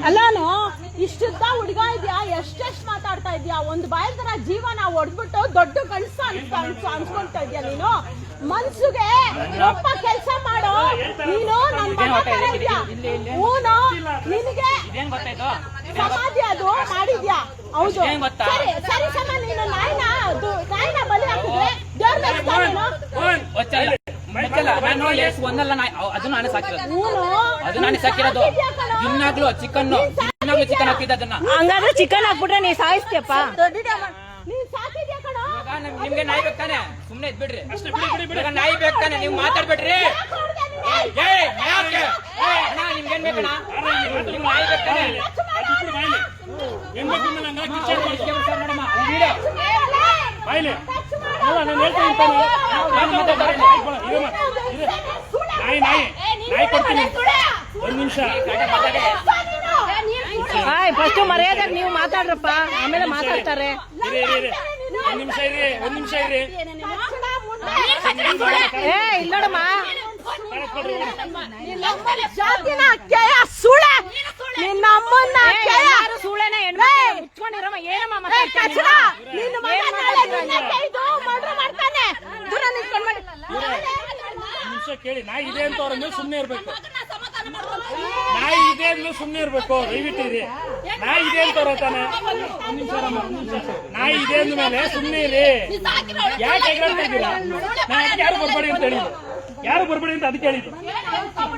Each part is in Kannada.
ಅಲ್ಲಾನು ಇಷ್ಟುದ್ದ ಹುಡುಗ ಇದ್ಯಾ, ಎಷ್ಟೆಷ್ಟು ಮಾತಾಡ್ತಾ ಇದ್ಯಾ, ಒಂದು ಬಾಯಲ್ ತರ ಜೀವನ ಹೊಡೆದ್ಬಿಟ್ಟು ದೊಡ್ಡ ಕಳ್ಸ ಅನ್ಸ್ಕೊಳ್ತಾ ಇದ್ಯಾ ನೀನು. ಮನ್ಸಿಗೆ ಒಪ್ಪ ಕೆಲಸ ಮಾಡೋ ನೀನು. ನನ್ ಇದ್ಯಾ ಊನು ನಿನಗೆ ಸಮಾಧಿ ಅದು ಮಾಡಿದ್ಯಾ. ಹೌದು ಸರಿ ಸರಿ ಸಮ ನೀನು ನಾಯಿನ ಬಲಿ ಹಾಕಿದ್ರೆ ದೇವ್ರ ಅದು ನಾನೇ ಸಾಕಿರೋದು. ದಿನಾಗ್ಲೂ ಚಿಕನ್ ಹಾಕಿದ್ದ ಅದನ್ನ. ಹಂಗಾದ್ರೆ ಚಿಕನ್ ಹಾಕ್ಬಿಟ್ರೆ ನೀ ಸಾಯಿಸ್ತೀಯಪ್ಪ. ನಿಮ್ಗೆ ನಾಯಿ ಬೇಕಾನೆ, ಸುಮ್ನೆ ಇದ್ಬಿಡ್ರಿ. ನಾಯಿ ಬೇಕಾನೆ, ನೀವು ಮಾತಾಡ್ಬಿಡ್ರಿ. ನಿಮ್ಗೇನ್ ಬೇಕಣ್ಣ? ನಾಯಿ ಬೇಕಾನೆ. ಫಸ್ಟ್ ಮರ್ಯಾದಾಗ ನೀವು ಮಾತಾಡ್ರಪ್ಪ, ಆಮೇಲೆ ಮಾತಾಡ್ತಾರೆ. ಒಂದ್ ನಿಮಿಷ ಇರಿ. ಇಲ್ಲೋಡಮ್ಮ ಸುಳೆನ ಮುಚ್ಕೊಂಡಿರಮ್ಮ. ಏನಮ್ಮ ನಿಮಿಷ ಕೇಳಿ. ನಾಯಿ ಇದೆ ಅಂತ ಅವ್ರ ಮೇಲೆ ಸುಮ್ನೆ ಇರ್ಬೇಕು. ನಾಯಿ ಇದೆ ಅಂದ್ರೆ ಸುಮ್ನೆ ಇರ್ಬೇಕು. ದಯವಿಟ್ಟು ಇರಿ. ನಾಯಿ ಇದೆ ಅಂತ ಅವ್ರ ತಾನೆ. ನಾಯಿ ಇದೆ ಅಂದ್ಮೇಲೆ ಸುಮ್ನೆ ಇರಿ. ಯಾಕೆ ಎಗರಾಡ್ತಾ ಇದ್ದೀರಾ? ಯಾರು ಬರ್ಬೇಡಿ ಅಂತ ಹೇಳಿದ್ರು, ಯಾರು ಬರ್ಬೇಡಿ ಅಂತ ಅದಕ್ಕೆ ಹೇಳಿದ್ರು.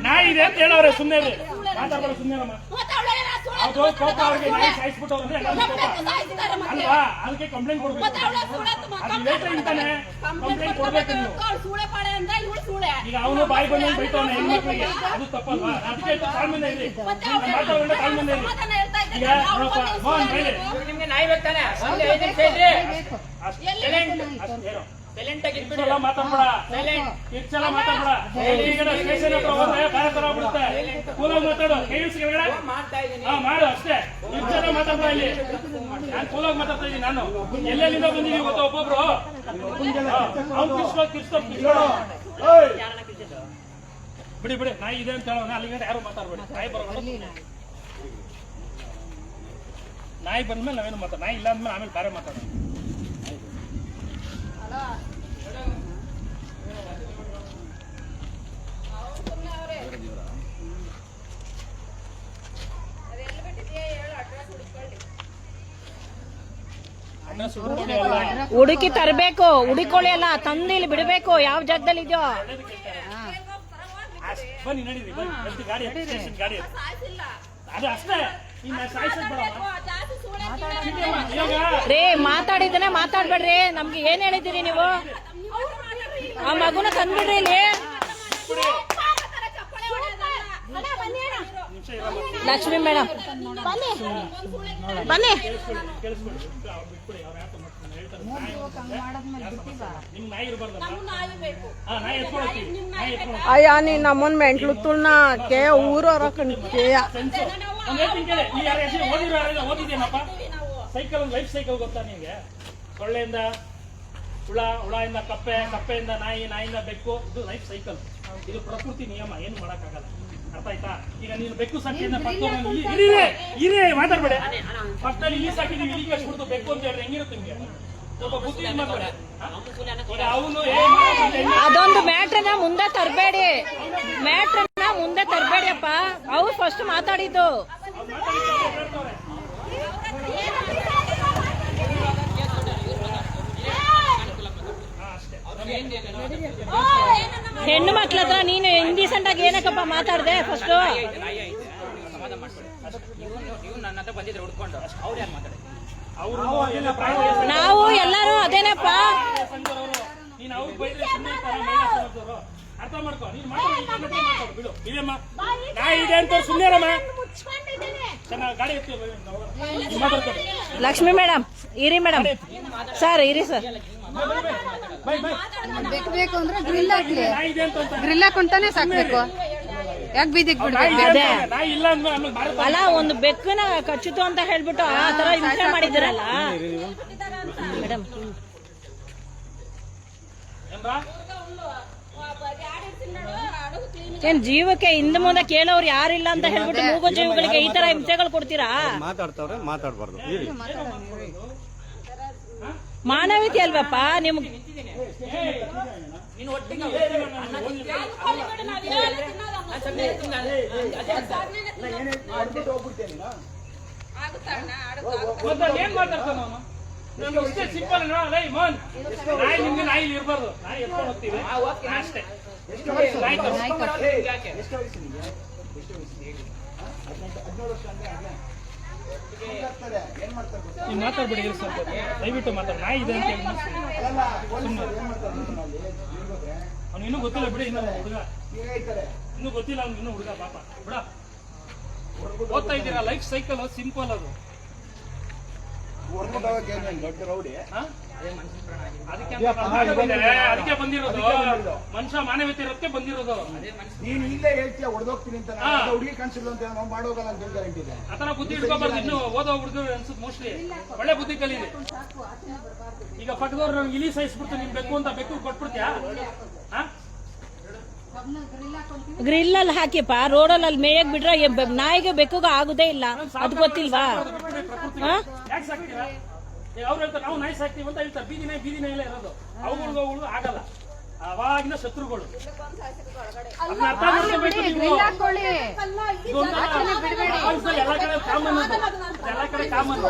ನಾಯಿ ಇದೆ ಅಂತ ಹೇಳವ್ರೆ, ಸುಮ್ನೆ ಇರಿ. ಮಾತಾಡ್ಬೇಡ, ಸುಮ್ನೆ ನಮ್ಮ ಅದು ಕೋಪ ಅವ್ರಿಗೆ ನಾಯಿ ಸಾಯಿಸ್ಬಿಟ್ಟವ್ರೆ ಅಲ್ವಾ? ಅದಕ್ಕೆ ಕಂಪ್ಲೇಂಟ್ ಕೊಡ್ಬೇಕು. ಅದು ಲೇಟ್ರೆ ಇಂತಾನೆ ಕಂಪ್ಲೇಂಟ್ ಕೊಡ್ಬೇಕು ನೀವು. ಈಗ ಅವನು ಬಾಯಿ ಬಂದ ಬೈತವನ ಹೆಣ್ಮಕ್ಳಿಗೆ, ಅದು ತಪ್ಪಲ್ವಾ? ಅದಕ್ಕೆ ತಾಳ್ಮೆಂದ ಇರಿ. ಮಾತಾಡೋಣ, ತಾಳ್ಮೆಂದ ಇರಿ. ಈಗ ನೋಡಪ್ಪ ಮೋಹನ್ ಬೈಲಿ, ನಿಮ್ಗೆ ನಾಯಿ ಬೇಕಾನೆ. ಮಾತಾಡ್ಬೇಡ, ಇಷ್ಟೆಲ್ಲ ಮಾತಾಡ್ಬೇಡ. ಈಗ ಸ್ಟೇಷನ್ ಹತ್ರ ಹೋದ್ರೆ ಬೇರೆ ತರ ಆಗ್ಬಿಡುತ್ತೆ. ಕೂಲಾಗಿ ಮಾತಾಡು, ಮಾಡು ಅಷ್ಟೇ. ಇಷ್ಟೆಲ್ಲ ಮಾತಾಡ್ಬೇಡ. ಇಲ್ಲಿ ನಾನು ಕೂಲಾಗಿ ಮಾತಾಡ್ತಾ ಇದ್ದೀನಿ. ನಾನು ಎಲ್ಲೆಲ್ಲಿಂದ ಬಂದಿದ್ದೀವಿ ಗೊತ್ತಾ? ಒಬ್ಬೊಬ್ರು ಬಿಡಿ ಬಿಡಿ. ನಾಯಿ ಇದೆ ಅಂತ ಹೇಳೋಣ, ಅಲ್ಲಿಗೆ ಯಾರು ಮಾತಾಡ್ಬೇಡಿ. ನಾಯಿ ಬರೋಣ, ನಾಯಿ ಬಂದ್ಮೇಲೆ ನಾವೇನು ಮಾತಾಡ. ನಾಯಿ ಇಲ್ಲ ಅಂದ್ಮೇಲೆ ಆಮೇಲೆ ಬೇರೆ ಮಾತಾಡೋಣ. ಹುಡುಕಿ ತರಬೇಕು, ಹುಡುಕೊಳ್ಳಿ ಅಲ್ಲ ತಂದು ಇಲ್ಲಿ ಬಿಡಬೇಕು. ಯಾವ ಜಾಗದಲ್ಲಿ ಇದೆಯೋ ಬನ್ನಿ, ನಡೀರಿ, ಬನ್ನಿ. ಗಾಡಿ ಸ್ಟೇಷನ್ ಗಾಡಿ ಅದು ಅಷ್ಟೇ. ರೇ ಮಾತಾಡಿದ್ರೆ ಮಾತಾಡ್ಬೇಡ್ರಿ. ನಮ್ಗೆ ಏನ್ ಹೇಳಿದ್ದೀರಿ ನೀವು? ಆ ಮಗುನ ತಂದ್ಬಿಡ್ರಿ ಇಲ್ಲಿ. ಲಕ್ಷ್ಮಿ ಮೇಡಮ್ ಬನ್ನಿ. ಅಯ್ಯ ನೀನ್ ನಮ್ಮನ್ ಮೆಂಟ್ಲು ತುಳ್ನ ಕೆ ಊರವರ ಕಣ್ಕೇಯ ಓದಿದೇನಪ್ಪ? ಸೈಕಲ್ ಲೈಫ್ ಸೈಕಲ್ ಗೊತ್ತಾ ನಿಮ್ಗೆ? ಸೊಳ್ಳೆಯಿಂದ ಹುಳದಿಂದ ಕಪ್ಪೆ, ಕಪ್ಪೆಯಿಂದ ನಾಯಿ, ನಾಯಿಯಿಂದ ಬೆಕ್ಕು. ಇದು ಲೈಫ್ ಸೈಕಲ್. ಇದು ಪ್ರಕೃತಿ ನಿಯಮ, ಏನು ಮಾಡಕ್ಕಾಗಲ್ಲ. ಅರ್ಥ ಆಯ್ತಾ? ಈಗ ನೀನು ಬೆಕ್ಕು ಸಾಕಿದ್ರೆ ಇರೇ ಮಾತಾಡ್ಬೇಡ. ಫಸ್ಟಲ್ಲಿ ಇಲ್ಲಿ ಸಾಕಿದೀವಿ, ಇಲ್ಲಿಗೆ ಎಷ್ಟು ಬೆಕ್ಕು ಅಂತ ಹೇಳಿದ್ರೆ ಹೆಂಗಿರುತ್ತೆ ನಿಮ್ಗೆ? ಸ್ವಲ್ಪ ಬುದ್ಧಿ ಅವನು ಅದೊಂದು ಮ್ಯಾಟ್ರನ್ನ ಮುಂದೆ ತರಬೇಡಿ. ಮ್ಯಾಟ್ರನ್ನ ಮುಂದೆ ತರಬೇಡಿ ಅಪ್ಪ. ಅವ್ರು ಫಸ್ಟ್ ಮಾತಾಡಿದ್ದು. ಹೆಣ್ಣು ಮಕ್ಳ ಹತ್ರ ನೀನು ಇಂಡಿಸೆಂಟ್ ಆಗಿ ಏನಕ್ಕಪ್ಪ ಮಾತಾಡ್ದೆ ಫಸ್ಟ್? ನಾವು ಎಲ್ಲರೂ ಅದೇನಪ್ಪ. ಅರ್ಥ ಮಾಡ್ಕೊ. ನಾಯಿ ಇದೆ ಅಂತ ಸುಮ್ಮನೆ ಗಾಡಿ ಲಕ್ಷ್ಮಿ ಮೇಡಮ್ ಇರಿ. ಮೇಡಮ್ ಸರ್ ಇರಿ ಸರ್. ಬೇಕು ಅಂದ್ರೆ ಗ್ರಿಲ್ ಹಾಕ್ಲಿ. ಗ್ರಿಲ್ ಹಾಕೊಂತಾನೆ ಸಾಕ್ಬೇಕು. ಯಾಕೆ ಬೀದಿಗೆ ಬಿಡ್ಬೇಕು? ಅಲ್ಲ ಒಂದು ಬೆಕ್ಕನ ಕಚ್ಚಿತು ಅಂತ ಹೇಳ್ಬಿಟ್ಟು ಆ ತರ ಹಿಂಸೆ ಮಾಡಿದಿರಲ್ಲ ಮೇಡಮ್. ಏನ್ ಜೀವಕ್ಕೆ ಹಿಂದೆ ಮುಂದೆ ಕೇಳೋರು ಯಾರಿಲ್ಲ ಅಂತ ಹೇಳ್ಬಿಟ್ಟು ಮೂಗು ಜೀವಗಳಿಗೆ ಈ ತರ ಹಿಂಸೆಗಳು ಕೊಡ್ತೀರಾ? ಮಾತಾಡ್ತಾವ್ರೆ, ಮಾತಾಡ್ಬಾರ್ದು. ಮಾನವೀಯತೆ ಅಲ್ವಪ್ಪ ನಿಮ್ಗೆ? ನೀನು ಒಟ್ಟಿಗೆ ಏನ್ ಮಾತಾಡ್ತಾನ ನಮ್ಗೆ ಇಷ್ಟೇ ಸಿಂಪಲ್ ಲೈ ಮೋಹನ್, ನಾಯಿ ನಿಮ್ಗೆ ನಾಯಿ ಇರ್ಬಾರ್ದು, ನಾಯಿ ಎತ್ಕೊಂಡು ಹೋಗ್ತೀವಿ ಅಷ್ಟೇ. ನೀವು ಮಾತಾಡ್ಬಿಡಿ ಸ್ವಲ್ಪ, ದಯವಿಟ್ಟು ಮಾತಾಡ. ನಾಯಿ ಇದೆ ಅಂತ ಹೇಳಿ ಅವ್ನು ಇನ್ನೂ ಗೊತ್ತಿಲ್ಲ ಬಿಡಿ, ಇನ್ನು ಹುಡುಗ ಇನ್ನೂ ಗೊತ್ತಿಲ್ಲ, ಅವ್ನು ಇನ್ನೂ ಹುಡುಗ ಪಾಪ ಬಿಡ. ಓದ್ತಾ ಇದ್ದೀರಾ? ಲೈಫ್ ಸೈಕಲ್ ಸಿಂಪಲ್ ಅದು. ಅದಕ್ಕೆ ಬಂದಿರೋದು, ಮನುಷ್ಯ ಮಾನವೀಯತೆ ಇರೋದಕ್ಕೆ ಬಂದಿರೋದು. ನೀನ್ ಇಲ್ಲೇ ಹೇಳ್ತೀಯ ಹೊಡೆದೋಗ್ತೀನಿ ಅಂತ, ಹುಡುಗಿ ಕಾಣಿಸಿಲ್ಲ ಅಂತ ನಾವು ಮಾಡೋಗಲ್ಲ ಅಂತ ಗ್ಯಾರಂಟಿ ಇದೆ. ಆತರ ಬುದ್ಧಿ ಇಟ್ಕೋಬಾರ್ದು. ಇನ್ನು ಓದೋ ಹುಡುಗರು ಅನ್ಸುತ್ತೆ ಮೋಸ್ಟ್ಲಿ ಒಳ್ಳೆ ಬುದ್ಧಿ ಕಲೀಲಿ. ಈಗ ಪಕ್ಕದವ್ರು ಇಲಿ ಸಾಯಿಸ್ಬಿಡ್ತು, ನಿಮ್ ಬೇಕು ಅಂತ ಬೆಕ್ಕು ಕೊಟ್ಬಿಡ್ತೀಯಾ? ಗ್ರಿಲ್ ಅಲ್ಲಿ ಹಾಕಿಪ್ಪ, ರೋಡಲ್ಲಿ ಅಲ್ಲಿ ಮೇಯಕ್ ಬಿಟ್ರೆ ನಾಯಿಗೆ ಬೆಕ್ಕುಗ ಆಗುದೇ ಇಲ್ಲ, ಅದು ಗೊತ್ತಿಲ್ವಾ? ಯಾಕೆ ಸಾಕ್ತೀರಾ? ಅವ್ರು ಹೇಳ್ತಾರೆ ನಾವು ನಾಯಿ ಸಾಕ್ತೀವಿ ಅಂತ ಹೇಳ್ತಾರೆ. ಬೀದಿ ನಾಯಿ ಎಲ್ಲ ಇರೋದು ಅವುಗಳು ಆಗಲ್ಲ, ಅವಾಗಿನ ಶತ್ರುಗಳು. ಅದನ್ನ ಅರ್ಥ ಮಾಡ್ಕೋಬೇಕು ನೀವು. ಎಲ್ಲ ಕಡೆ ಕಾಮನ್, ಎಲ್ಲ ಕಡೆ ಕಾಮನ್.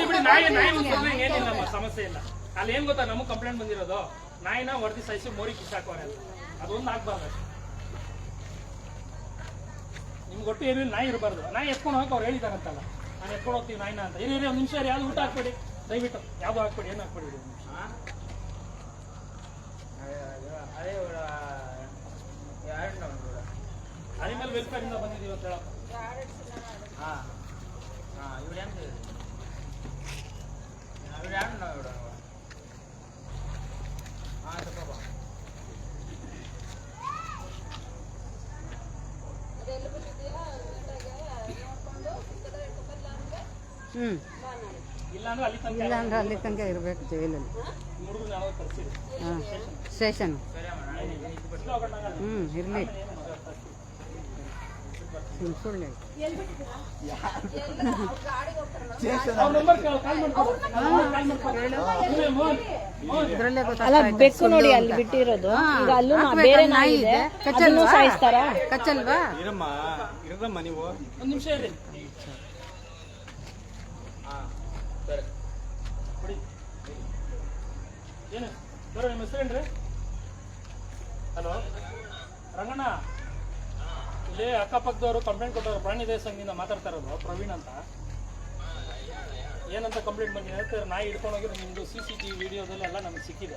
ಬಿಡಿ ನಾಯಿ ಏನಿಲ್ಲ, ಸಮಸ್ಯೆ ಇಲ್ಲ. ಅಲ್ಲಿ ಏನ್ ಗೊತ್ತಾ, ನಮಗ್ ಕಂಪ್ಲೇಂಟ್ ಬಂದಿರೋದು ನಾಯಿನ ವರದಿ ಸಾಯಿಸಿ ಮೋರಿ ಕಿಸಾಕೋರೆ, ಅದೊಂದು ಆಗ್ಬಾರ್ದು. ನಿಮ್ಗೆ ಒಟ್ಟು ಏನು ನಾಯಿ ಇರಬಾರ್ದು. ನಾಯಿ ಎತ್ಕೊಂಡು ಹೋಗಕ್ಕೆ ಅವ್ರು ಹೇಳಿದಾರಂತಲ್ಲ, ನಾನು ಎತ್ಕೊಂಡು ಹೋಗ್ತೀವಿ ನಾಯಿನ ಅಂತ. ಇರಿ ಒಂದು ನಿಮಿಷ, ಯಾವ್ದು ಊಟ ಹಾಕ್ಬೇಡಿ ದಯವಿಟ್ಟು, ಯಾವ್ದು ಹಾಕ್ಬೇಡಿ, ಏನು ಹಾಕ್ಬೇಡಿ. ಅನಿಮಲ್ ವೆಲ್ಫೇರ್ ಇಂದ ಬಂದಿದ್ದೀವಿ ಅಂತ ಹೇಳಪ್ಪ. ಇಲ್ಲಾಂದ್ರೆ ಅಲ್ಲಿ ತನಕ ಇರ್ಬೇಕು ಜೈಲಲ್ಲಿ. ಸ್ಟೇಷನ್ ಇರ್ಲಿ. ಸುಳ್ಳು ಅಲ್ಲ, ಬೆಕ್ಕು ನೋಡಿ ಅಲ್ಲಿ ಬಿಟ್ಟಿರೋದು. ಈಗ ಅಲ್ಲೂ ಬೇರೆ ನಾಯಿ ಇದೆ, ಅದನ್ನು ಸಾಯಿಸ್ತಾರ? ಕಚ್ಚಲ್ವಾ? ಇರಮ್ಮ ನೀವು ಒಂದು ನಿಮಿಷ ಇರಿ. ಏನು ಬರೋ, ನಿಮ್ಮ ಹೆಸರೇನ್ರಿ? ಹಲೋ ರಂಗಣ್ಣ, ಇಲ್ಲಿ ಅಕ್ಕಪಕ್ಕದವರು ಕಂಪ್ಲೇಂಟ್ ಕೊಟ್ಟವರು, ಪ್ರಾಣಿ ದಯಾ ಸಂಘದಿಂದ ಮಾತಾಡ್ತಾ ಇರೋದು, ಪ್ರವೀಣ್ ಅಂತ. ಏನಂತ ಕಂಪ್ಲೇಂಟ್ ಬಂದಿದೆ ಹೇಳ್ತಾರೆ, ನಾಯಿ ಹಿಡ್ಕೊಂಡು ಹೋಗಿರೋ ನಿಮ್ಮದು CCTV ವಿಡಿಯೋದಲ್ಲ ಎಲ್ಲ ನಮಗೆ ಸಿಕ್ಕಿದೆ.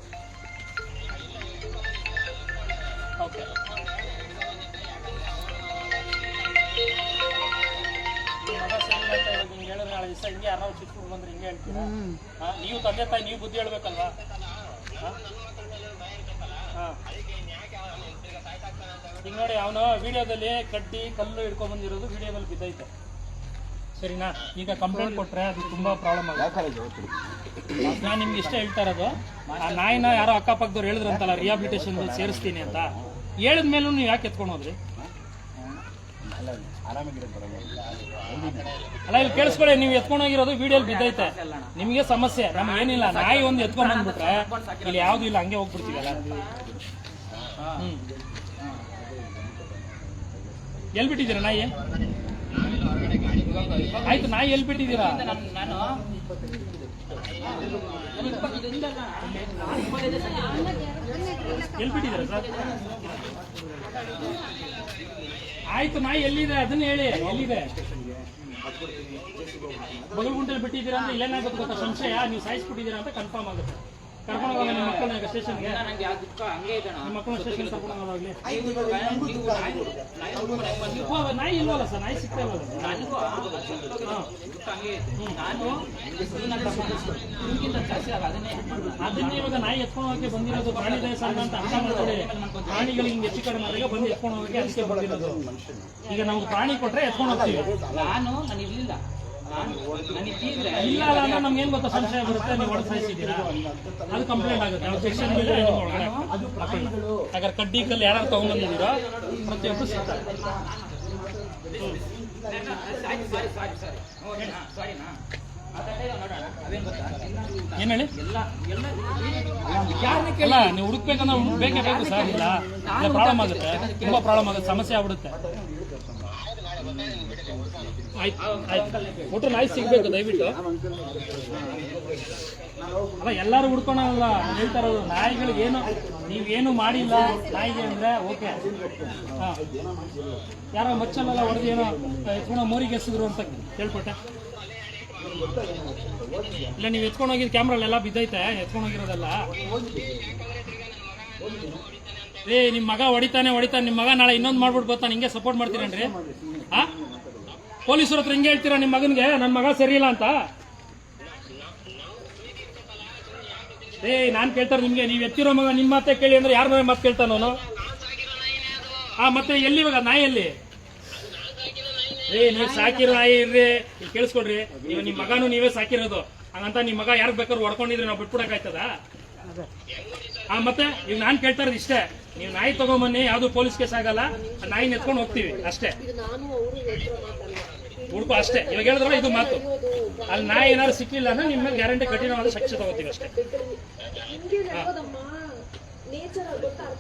ಓಕೆ, ಹಿಂಗೆ ಹೇಳಿದ್ರೆ ನಾಳೆ ದಿವಸ ಹಿಂಗೆ ಯಾರು ಚಿಕ್ಕೂರು ಬಂದ್ರೆ ಹಿಂಗೆ ಹೇಳ್ತೀರಾ? ನೀವು ತಂದೆ ತಾಯಿ ನೀವು ಬುದ್ಧಿ ಹೇಳ್ಬೇಕಲ್ವಾ? ಈಗ ನೋಡಿ, ಅವನು ವಿಡಿಯೋದಲ್ಲಿ ಕಡ್ಡಿ ಕಲ್ಲು ಹಿಡ್ಕೊಂಡ್ ಬಂದಿರೋದು ವಿಡಿಯೋದಲ್ಲಿ ಬಿದ್ದೈತೆ, ಸರಿನಾ? ಈಗ ಕಂಪ್ಲೇಂಟ್ ಕೊಟ್ರೆ ಅದು ತುಂಬಾ ಪ್ರಾಬ್ಲಮ್ ಆಗುತ್ತೆ. ನಾನು ನಿಮ್ಗೆ ಇಷ್ಟ ಹೇಳ್ತಾ ಇರೋದು, ಆ ನಾಯಿನ ಯಾರೋ ಅಕ್ಕಪಕ್ಕದವ್ರು ಹೇಳಿದ್ರಂತಲ್ಲ ರಿಹಾಬಿಲಿಟೇಷನ್ ಸೇರಿಸ್ತೀನಿ ಅಂತ, ಹೇಳಿದ್ಮೇಲೂ ನೀವು ಯಾಕೆ ಎತ್ಕೊಂಡು ಹೋದ್ರಿ? ಅಲ್ಲ, ಇಲ್ಲಿ ಕೇಳಿಸ್ಕೊಳ್ಳಿ, ನೀವು ಎತ್ಕೊಂಡು ಹೋಗಿರೋದು ವಿಡಿಯೋಲಿ ಬಿದ್ದೈತೆ, ನಿಮ್ಗೆ ಸಮಸ್ಯೆ, ನಮ್ಗೆ ಏನಿಲ್ಲ. ನಾಯಿ ಒಂದು ಎತ್ಕೊಂಡ್ ಬಂದ್ಬಿಟ್ರೆ ಇಲ್ಲಿ ಯಾವ್ದು ಇಲ್ಲ, ಹಂಗೆ ಹೋಗ್ಬಿಡ್ತೀವಲ್ಲ. ಎಲ್ಲಿ ಬಿಟ್ಟಿದ್ದೀರಾ ನಾಯಿ? ಆಯ್ತು, ನಾಯಿ ಎಲ್ಲಿ ಬಿಟ್ಟಿದ್ದೀರಾ? ನಾನು ಎಲ್ಲಿ ಬಿಟ್ಟಿದ್ದೀರಾ ಸರ್? ಆಯ್ತು, ನಾಯಿ ಎಲ್ಲಿದೆ ಅದನ್ನ ಹೇಳಿ, ಎಲ್ಲಿದೆ? ಬಗಲ್ಗುಂಟಲ್ಲಿ ಬಿಟ್ಟಿದ್ದೀರಾ ಅಂದ್ರೆ ಇಲ್ಲೇನಾಗುತ್ತೆ ಗೊತ್ತಾ ಸಂಶಯ, ನೀವು ಸಾಯಿಸ್ಬಿಟ್ಟಿದ್ದೀರಾ ಅಂತ ಕನ್ಫರ್ಮ್ ಆಗುತ್ತೆ. ಕರ್ಕೊಂಡು ಹೋಗೋಣ ನಿಮ್ಮ ಮಕ್ಕಳನ್ನ ಈಗ ಸ್ಟೇಷನ್ಗೆ. ನಂಗೆ ಆ ದುಃಖ ಹಂಗೆ ಇದೆ. ನಿಮ್ಮ ಮಕ್ಕಳನ್ನ ಸ್ಟೇಷನ್ ಕರ್ಕೊಂಡು ಹೋಗೋದಾಗ್ಲಿ. ನಾಯಿ ಇಲ್ವಲ್ಲ ಸರ್, ನಾಯಿ ಸಿಗ್ತಾ ಇಲ್ಲ. ನನಗೂ ಹಂಗೆ ಇದೆ. ನಾನು ನಿಮ್ಗಿಂತ ಜಾಸ್ತಿ ಆಗ ಅದನ್ನೇ ಇವಾಗ ನಾಯಿ ಎತ್ಕೊಂಡು ಹೋಗಕ್ಕೆ ಬಂದಿರೋದು ಪ್ರಾಣಿ ದಯಾ ಸಂಘ ಅಂತ ಅರ್ಥ ಮಾಡ್ಕೊಳ್ಳಿ. ಪ್ರಾಣಿಗಳಿಗೆ ಹಿಂಗೆ ಹೆಚ್ಚು ಕಡಿಮೆ ಮಾಡಿದಾಗ ಬಂದು ಎತ್ಕೊಂಡು ಹೋಗಕ್ಕೆ ಅದಕ್ಕೆ ಬಂದಿರೋದು. ಈಗ ನಾವು ಪ್ರಾಣಿ ಕೊಟ್ರೆ ಎತ್ಕೊಂಡು ಹೋಗ್ತೀವಿ. ನಾನು ಇರ್ಲಿಲ್ಲ, ಇಲ್ಲ ಅಲ್ಲ ಅಂದ್ರೆ ನಮ್ಗೆ ಏನ್ ಗೊತ್ತಾ ಸಂಶಯ ಬರುತ್ತೆ, ನೀವು ಹೊಡೆದು ಸಾಯಿಸಿದ್ದೀರಾ ಅದು ಕಂಪ್ಲೇಂಟ್ ಆಗುತ್ತೆ. ನಾವು ಸೆಕ್ಷನ್ ಒಳಗಡೆ ಹಾಗಾದ್ರೆ ಕಡ್ಡಿ ಕಲ್ಲು ಯಾರು ತಗೊಂಡ್ಬಂದಿದ್ದೀರೋ ಪ್ರತಿಯೊಬ್ಬರು ಸಿಗ್ತಾರೆ. ಏನ್ ಹೇಳಿ? ಅಲ್ಲ ನೀವು ಹುಡುಕ್ಬೇಕಂದ್ರೆ ಬೇಕೇ ಬೇಕು ಸರ್. ಇಲ್ಲ ಪ್ರಾಬ್ಲಮ್ ಆಗುತ್ತೆ, ತುಂಬಾ ಪ್ರಾಬ್ಲಮ್ ಆಗುತ್ತೆ, ಸಮಸ್ಯೆ ಆಗ್ಬಿಡುತ್ತೆ. ಒಟ್ಟು ನಾಯಿ ಸಿಗ್ಬೇಕು ದಯವಿಟ್ಟು. ಅಲ್ಲ ಎಲ್ಲರೂ ಹುಡ್ಕೊಳಲ್ಲ, ಹೇಳ್ತಾ ಇರೋದು ನಾಯಿಗಳಿಗೆ ಏನು ನೀವೇನು ಮಾಡಿಲ್ಲ ನಾಯಿಗೆ ಅಂದ್ರೆ ಓಕೆ. ಹಾ ಯಾರೋ ಮಚ್ಚಲ್ಲೆಲ್ಲ ಹೊಡೆದು ಏನೋ ಎತ್ಕೊಂಡ ಮೋರಿಗೆ ಎಸಿದ್ರು ಅಂತ ಕೇಳ್ಪಟ್ಟೆ. ಇಲ್ಲ ನೀವು ಎತ್ಕೊಂಡು ಹೋಗಿದ್ ಕ್ಯಾಮ್ರಲ್ಲೆಲ್ಲ ಬಿದ್ದೈತೆ, ಎತ್ಕೊಂಡು ಹೋಗಿರೋದೆಲ್ಲ. ನಿಮ್ ಮಗ ಹೊಡಿತಾನೆ, ನಿಮ್ ಮಗ ನಾಳೆ ಇನ್ನೊಂದು ಮಾಡ್ಬಿಟ್ಟು ಬರ್ತಾನೆ, ಹಿಂಗೆ ಸಪೋರ್ಟ್ ಮಾಡ್ತೀರೇನ್ರಿ? ಆ ಪೊಲೀಸರ ಹತ್ರ ಹಿಂಗೆ ಹೇಳ್ತೀರಾ ನಿಮ್ ಮಗನ್ಗೆ ನನ್ನ ಮಗ ಸರಿ ಇಲ್ಲ ಅಂತ? ನಾನ್ ಕೇಳ್ತಾರೆ ನಿಮ್ಗೆ, ನೀವ್ ಎತ್ತಿರೋ ಮಗ ನಿಮ್ ಮಾತೆ ಕೇಳಿ ಅಂದ್ರೆ ಯಾರ ಮಾತು ಕೇಳ್ತಾನವನು? ಮತ್ತೆ ಎಲ್ಲಿ ಇವಾಗ ನಾಯಲ್ಲಿ? ನೀವ್ ಸಾಕಿರೋ ನಾಯಿ ಇರ್ರಿ, ಕೇಳಿಸ್ಕೊಡ್ರಿ. ನೀವು ನಿಮ್ ಮಗನು ನೀವೇ ಸಾಕಿರೋದು, ಹಂಗಂತ ನಿಮ್ ಮಗ ಯಾರು ಬೇಕಾದ್ರು ಹೊಡ್ಕೊಂಡಿದ್ರೆ ನಾವು ಬಿಟ್ಬಿಡಕಾಯ್ತದ? ಮತ್ತೆ ಈಗ ನಾನ್ ಕೇಳ್ತಾ ಇರೋದು ಇಷ್ಟೇ, ನೀವು ನಾಯಿ ತಗೊಂಬನ್ನಿ, ಯಾವ್ದು ಪೊಲೀಸ್ ಕೇಸ್ ಆಗಲ್ಲ, ನಾಯಿನ ಎತ್ಕೊಂಡು ಹೋಗ್ತೀವಿ ಅಷ್ಟೇ, ಹುಡ್ಕೋ ಅಷ್ಟೇ. ಇವಾಗ ಹೇಳಿದ್ರಲ್ಲ ಇದು ಮಾತು, ಅಲ್ಲಿ ನಾಯಿ ಏನಾದ್ರು ಸಿಕ್ಕಿಲ್ಲ ಅಂದ್ರೆ ನಿಮ್ಮ ಗ್ಯಾರಂಟಿ ಕಠಿಣವಾದ ಶಿಕ್ಷೆ ತಗೋತೀವಿ ಅಷ್ಟೇ.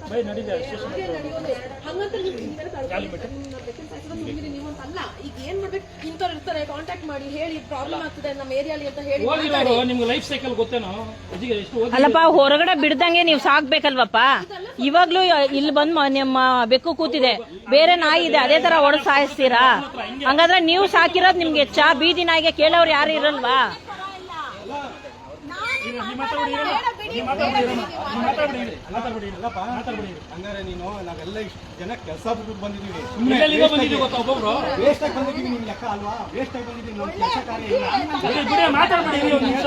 ಬೈ ನಡೀದೆ ಓದಿರೋರು ನಿಮ್ಗೆ ಲೈಫ್ ಸೈಕಲ್ ಗೊತ್ತೇನೋ? ಅಲ್ಲಪ್ಪ ಹೊರಗಡೆ ಬಿಡ್ದಂಗೆ ನೀವು ಸಾಕ್ಬೇಕಲ್ವಪ್ಪ. ಇವಾಗ್ಲೂ ಇಲ್ಲಿ ಬಂದ್ ನಿಮ್ಮ ಬೆಕ್ಕು ಕೂತಿದೆ, ಬೇರೆ ನಾಯಿ ಇದೆ, ಅದೇ ತರ ಹೊಡೆದು ಸಾಯಿಸ್ತೀರಾ? ಹಂಗಾದ್ರೆ ನೀವು ಸಾಕಿರೋದು ನಿಮ್ಗೆ ಬೀದಿ ನಾಯಿಗೆ ಕೇಳೋರು ಯಾರು ಇರಲ್ವಾ? ಹಂಗಾರೆ ನೀನು ನಾವೆಲ್ಲ ಇಷ್ಟು ಜನ ಕೆಲಸ ಬಿಟ್ಟು ಬಂದಿದ್ದೀವಿ, ಗೊತ್ತಾ ಒಬ್ಬೊಬ್ರು ವೇಸ್ಟ್ ಆಗಿ ಬಂದಿದ್ದೀವಿ. ನಿಮ್ ಲೆಕ್ಕ ಅಲ್ವಾ? ವೇಸ್ಟ್ ಆಗಿ ಬಂದಿದ್ದೀವಿ, ನಮ್ಮ ಕೆಲಸ ಕಾರ್ಯ ಇಲ್ಲ. ಮಾತಾಡ್ಬೇಡಿ ಒಂದು ನಿಮಿಷ,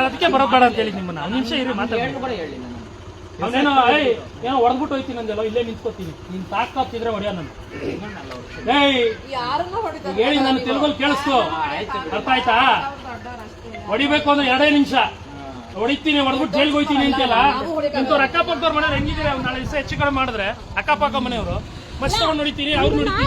ಅದಕ್ಕೆ ಬರೋಬೇಡ ಅಂತ ಹೇಳಿ ನಿಮ್ಮನ್ನ. ಒಂದು ನಿಮಿಷ ಇರಿ, ಮಾತಾಡ್ಬೇಡಿ. ಅವನೇನೋ ಏನೋ ಹೊಡೆದ್ಬಿಟ್ಟು ಹೋಯ್ತೀನಿ ಅಂದೆಲ್ಲ, ಇಲ್ಲೇ ನಿಂತ್ಕೋತೀನಿ, ನೀನ್ ತಾಕತ್ತಿದ್ರೆ ಹೊಡೆಯ ನಾನು. ಹೇಳಿ ನಾನು ತೆಲುಗಲ್ಲಿ ಕೇಳಿಸ್ತು, ಅರ್ಥ ಆಯ್ತಾ? ಹೊಡಿಬೇಕು ಅಂದ್ರೆ 2 ನಿಮಿಷ ಹೊಡಿತೀನಿ, ಹೊಡೆದ್ಬಿಟ್ಟು ಜೈಲ್ಗೆ ಹೋಯ್ತೀನಿ ಅಂತೆಲ್ಲ. ಇಂಥವ್ರು ಅಕ್ಕಪಕ್ಕದವ್ರ ಮನೆ ಹೆಂಗಿದ್ರೆ ನಾಳೆ ದಿವಸ ಹೆಚ್ಚು ಕಡಿಮೆ ಮಾಡಿದ್ರೆ ಅಕ್ಕಪಕ್ಕ ಮನೆಯವರು ಮಸ್ ತಗೊಂಡು ನೋಡಿತೀನಿ, ಅವ್ರು ನೋಡಿತೀನಿ.